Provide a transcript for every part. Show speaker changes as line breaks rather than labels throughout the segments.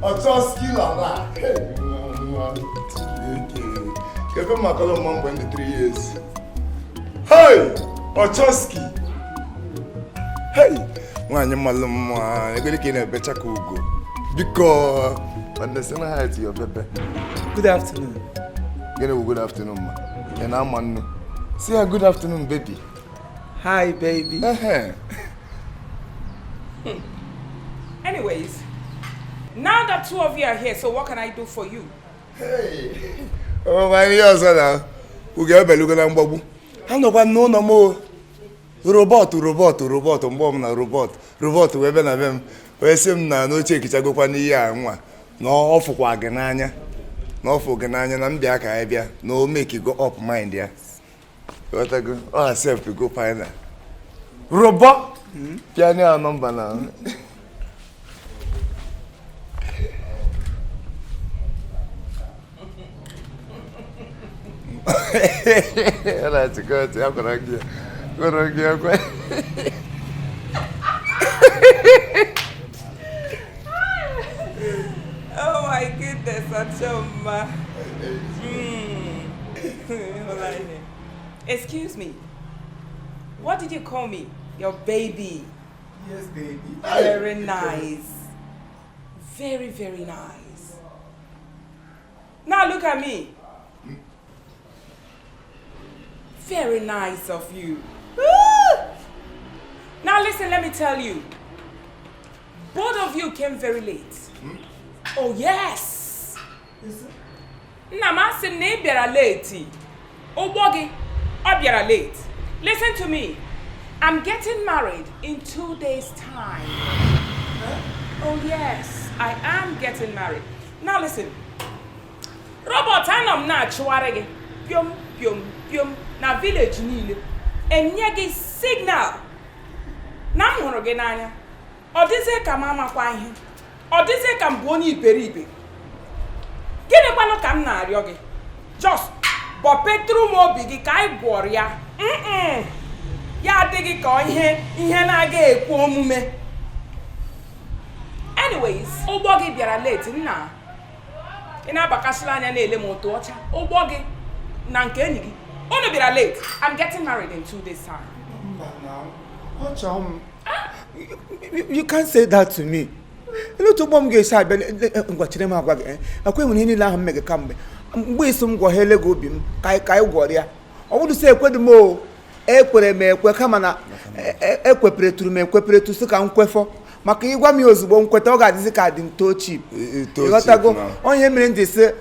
Ochoski Lala. Give him a color mom when the 3 years. Hey! Ochoski! Hey! One malum, I really can't better go. Because understand how it's your baby.
Good afternoon.
Get a good afternoon, ma. And I'm on. Say a good afternoon, baby.
Hi, baby.
Anyways, now that 2 of you are here, so what can I do for you?
Hey! Oh, my dear son, who get a look at Babu? I know one no more. Robot, webe na them. We sim na no check it go kwani ya nwa. No off kwa gananya. No for gananya na mbia ka ebia. No make it go up mind ya. What I go? Oh, self to go find. Robot. Piano number now. That's good. I'm gonna get.
Oh my goodness, Achoma. Excuse me. What did you call me? Your baby.
Yes, baby.
Very nice. Very, very nice. Now look at me. Very nice of you. Woo! Now listen, let me tell you. Both of you came very late. Oh yes. Namasi ne biara late. Obogi obiara late. Listen to me. I'm getting married in 2 days' time. Oh yes, I am getting married. Now listen. Robot anam na chwarege. Pium pium pium na village niile. Enye signal. Na m hụrụ gị n'anya. Ọ dịzị ka m amakwa ihe. Ọ dịzị ka m bụ onye iberibe. Gịnịkwanụ ka m na-arịọ gị? Just bọpetụrụ m obi gị ka anyị gwọrọ ya. Ya adịghị ka ihe na-aga ekwu omume. Anyways, ụgbọ gị bịara late nna. Ị na-abakasịla anya na-ele m otu ọcha. Ụgbọ gị na nke enyi gị. Unu bịara late. I'm getting married in 2 days' time.
You can't say that to me. You know, to bomb gay side, but what you never got. I quit when he let him make a comeback. We some go hele go bim, kai warrior. I want to say, quite more. Equere me, quacamana, equipre to me, equipre to suck and queffo. Maki Wamios won't quit all got this card in too cheap. You got to go on him in this.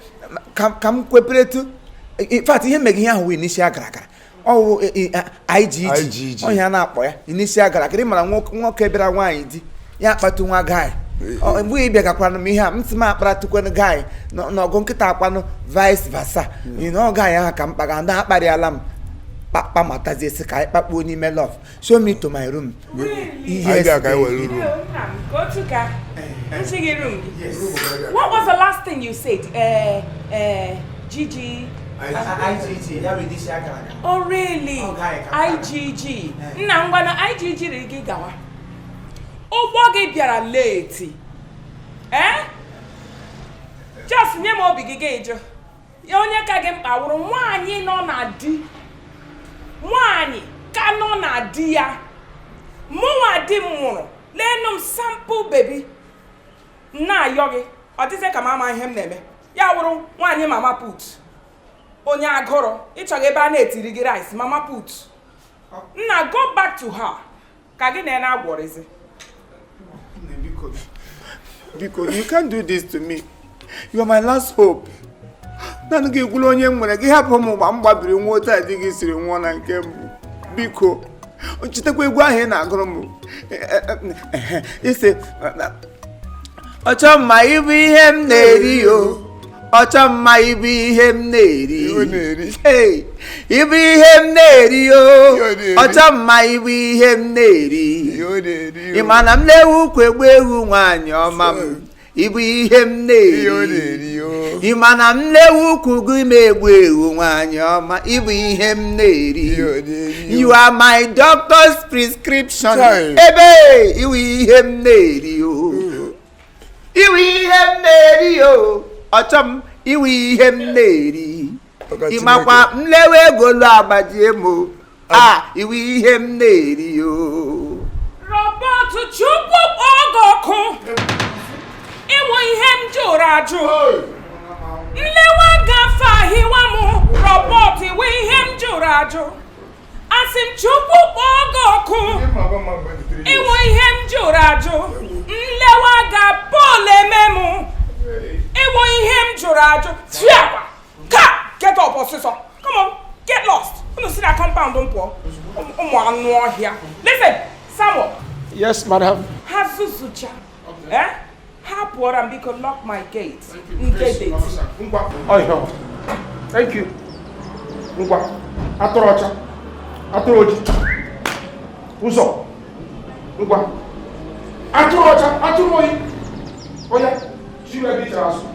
Come quepre to. In fact, he making a win, Nisha. Oh, IGG. Oh, you're not boy. Initial Garakima won't keep it a wine. Yeah, but to my guy. Oh, and we beg upon me. I'm smart, but to a guy. No, go get up one vice versa. You know, guy, I come back and that by the alarm. Papa Matazis, Papa Winnie Meloff. Show me to my room.
Yes, I will.
Go to Ga. Room. Yes. What was the last thing you said? Gigi.
IGG.
Oh really? IGG. Now I'm gonna IGG Rigigawa. Oh, Boggy Biara late. Eh? Just name more big gauge. Yonya Kagem Power, one ye no na di. One cano na dia. Moa dimmo. Lenum sample baby. Na yogi. Or this a mama him name. Yawro, one ye mama put. Onya agoro, it's a gebanet rice, mama put. Now go back to her. Kagina, what is it?
Because you can't do this to me. You are my last hope. Nanu ge gulo onye nwere gị hapụ m ma m gbabiri nwota adịghị siri nwa na nke m. Biko, chitekwa egwu ahụ na agụrụ m. Ise ọchọ mma ibu ihe m na-eri o. Ọchọ mma ibu ihe m na-eri. Hey, ibu ihe m na-eri o. Ọchọ mma ibu ihe m na-eri. Ị ma na m na-ewu ukwu egbu ewu nwaanyị ọma m. Ibu ihe m na-eri. Ị ma na m na-ewu ukwu gị ma egbu ewu nwaanyị ọma. Ibu ihe m na-eri. You are my doctor's prescription. Ebe ibu ihe m na-eri o. iwe ihe m na-eri o ọchọ m iwe ihe m na-eri ịmakwa mlewe egolu agbajie m iwe ihe m na-eri o
Robert Chukwu Ogoku iwe ihe m jụrụ ajụ nlewe gafe ahịwa m Robert iwe ihe m jụrụ ajụ asị m Chukwu Ogoku iwe ihe m jụrụ ajụ nlewe ga Paul ememu iwe ihe m jụrụ ajụ fiakwa ka get up ọsịsọ come on get lost unu si na compound m pụọ ụmụ anụ ọhịa listen Samuel.
Yes, madam.
Ha zuzucha. Ha pụọra m biko lock my gate. Ngede.
Oh, thank you. Ngwa. Atụrụ ọcha. Atụrụ oji. Ụzọ. Ngwa. Atụrụ ọcha. Atụrụ oyi. Oya. Jiri ebe ị azụ.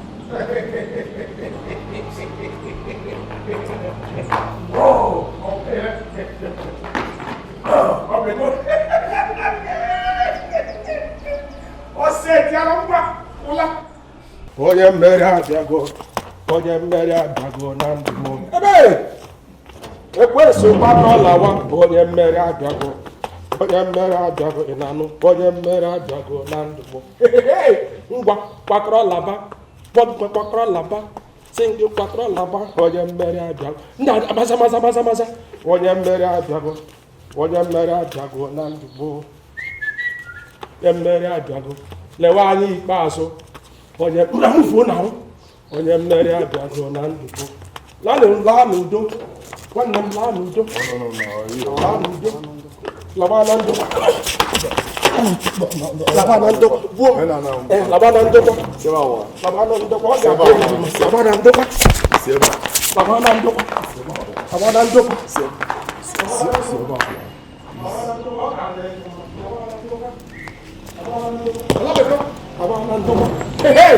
Oh, okay. Okay, good. Onye mmeri abịago na ndụ m ebe ekwesu gbakọlawa onye mmeri abịago ị na-anụ onye mmeri abịago na ndụ m ngwa kwakọrọ laba sing kwakọrọ laba onye mmeri abịago ndị maza onye mmeri abịago na ndụ m onye mmeri abịago lewe anyị ikpeazụ onye mfuo na onye mmeri abịago na ndụ laa n'udo nwanne m laa n'udo laba na ndụ Hey,